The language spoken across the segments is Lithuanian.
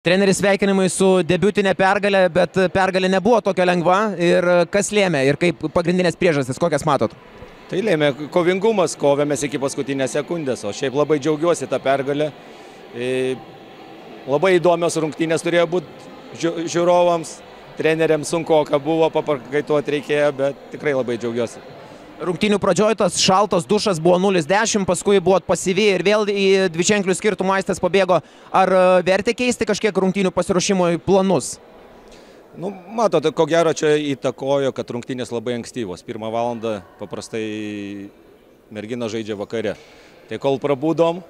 Treneris, sveikinimai su debiutinė pergalė, bet pergalė nebuvo tokia lengva. Ir kas lėmė ir kaip pagrindinės priežastis, kokias matot? Tai lėmė kovingumas, kovėmės iki paskutinės sekundės, o šiaip labai džiaugiuosi tą pergalę. Labai įdomios rungtynės turėjo būti žiūrovams, treneriams sunkoka buvo, paprakaituoti reikėjo, bet tikrai labai džiaugiuosi. Rungtynių pradžioj tas šaltas dušas buvo 0-10, paskui buvot pasyvi ir vėl į dviženklių skirtumų Aistas pabėgo. Ar vertė keisti kažkiek rungtynių pasiruošimo planus? Nu, matot, ko gero čia įtakojo, kad rungtynės labai ankstyvos. 1 valandą paprastai mergina žaidžia vakare. Tai kol prabudom,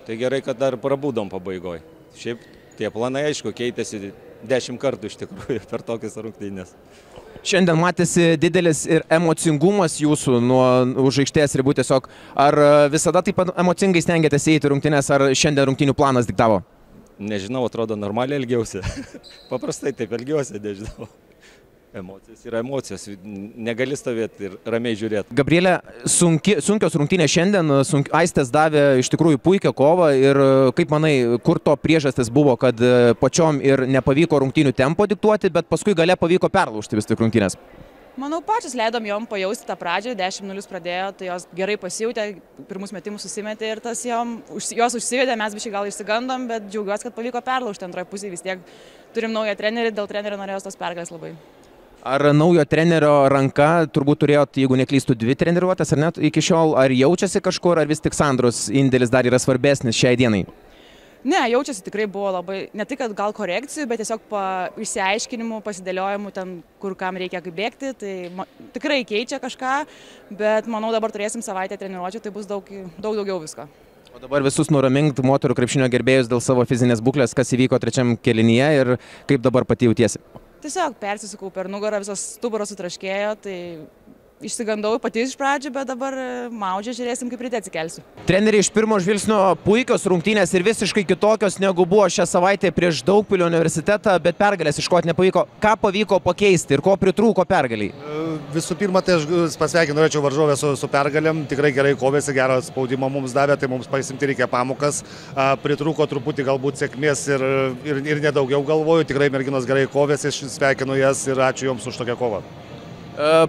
tai gerai, kad dar prabudom pabaigoje. Šiaip tie planai, aišku, keitėsi 10 kartų iš tikrųjų per tokias rungtynės. Šiandien matėsi didelis ir emocingumas jūsų už aikštės ribų tiesiog. Ar visada taip emocingai stengiatės įeiti rungtynės, ar šiandien rungtynių planas diktavo? Nežinau, atrodo normaliai elgiausi. Paprastai taip elgiausi, nežinau. Emocijos yra emocijos, negali stovėti ir ramiai žiūrėti. Gabrielė, sunkios rungtynės šiandien, Aistas davė iš tikrųjų puikią kovą ir kaip manai, kur to priežastis buvo, kad pačiom ir nepavyko rungtynių tempo diktuoti, bet paskui gale pavyko perlaužti vis tik rungtynės? Manau, pačios leidom jom pajausti tą pradžią, 10-0 pradėjo, tai jos gerai pasijautė, pirmus metimus susimetė ir tas jos užsivedė, mes biškai gal išsigandom, bet džiaugiuosi, kad pavyko perlaužti antroje pusėje, vis tiek turim naują trenerį, dėl trenerio norėjos tos pergalės labai. Ar naujo trenerio ranka, turbūt turėjot, jeigu neklystų, 2 treniruotės, ar net iki šiol, ar jaučiasi kažkur, ar vis tik Sandros indėlis dar yra svarbesnis šiai dienai? Ne, jaučiasi tikrai buvo labai, ne tik, kad gal korekcijų, bet tiesiog išsiaiškinimų, pasidėliojimų ten, kur kam reikia kaip bėgti, tai tikrai keičia kažką, bet manau dabar turėsim savaitę treniruočių, tai bus daug daugiau visko. O dabar visus nuramink moterų krepšinio gerbėjus dėl savo fizinės būklės, kas įvyko trečiam kėlinyje ir kaip dabar pati jautiesi? Tiesiog persisukau per nugarą, visas stuburas sutraškėjo, tai išsigandau pati iš pradžių, bet dabar maudžia, žiūrėsim, kaip ryte atsikelsiu. Treneriai, iš pirmo žvilgsnio puikios rungtynės ir visiškai kitokios negu buvo šią savaitę prieš Daugpilio universitetą, bet pergalės iškovoti nepavyko. Ką pavyko pakeisti ir ko pritrūko pergaliai? Visų pirma, tai aš pasveikinu, norėčiau varžovę su pergalėm, tikrai gerai kovėsi, gerą spaudimą mums davė, tai mums pasimti reikia pamokas. Pritrūko truputį galbūt sėkmės ir nedaugiau galvoju, tikrai merginos gerai kovėsi, sveikinu jas ir ačiū joms už tokią kovą.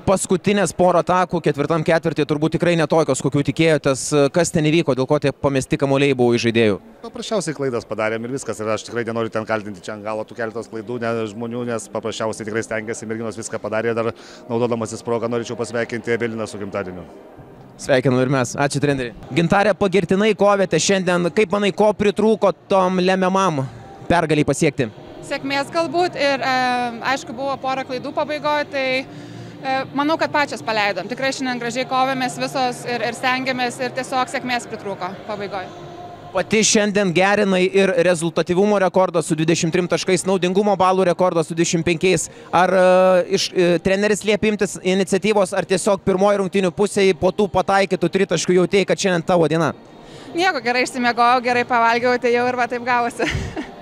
Paskutinės porą atakų ketvirtam ketvirtį turbūt tikrai netokios, kokių tikėjotės. Kas ten įvyko, dėl ko tie pamesti kamuoliai buvo iš žaidėjų? Paprasčiausiai klaidas padarėm ir viskas. Ir aš tikrai nenoriu ten kaltinti čia ant galo tų keletos klaidų žmonių, nes paprasčiausiai tikrai stengiasi, merginos viską padarė. Dar naudodamasis progą norėčiau pasveikinti Eveliną su gimtadieniu. Sveikinu ir mes. Ačiū, treneri. Gintarė, pagirtinai kovėte šiandien. Kaip manai, ko pritrūko tom lemiamam pergaliai pasiekti? Sėkmės galbūt ir aišku buvo pora klaidų pabaigoje, tai manau, kad pačios paleidom. Tikrai šiandien gražiai kovėmės visos ir stengiamės ir tiesiog sėkmės pritrūko pabaigoje. Pati šiandien gerinai ir rezultatyvumo rekordą su 23 taškais, naudingumo balų rekordą su 25. Ar treneris liepė imtis iniciatyvos, ar tiesiog pirmoji rungtynių pusėje po tų pataikytų tritaškų jautėjai, kad šiandien tavo diena? Nieko, gerai išsimiegojau, gerai pavalgiau, tai jau ir va taip gavosi.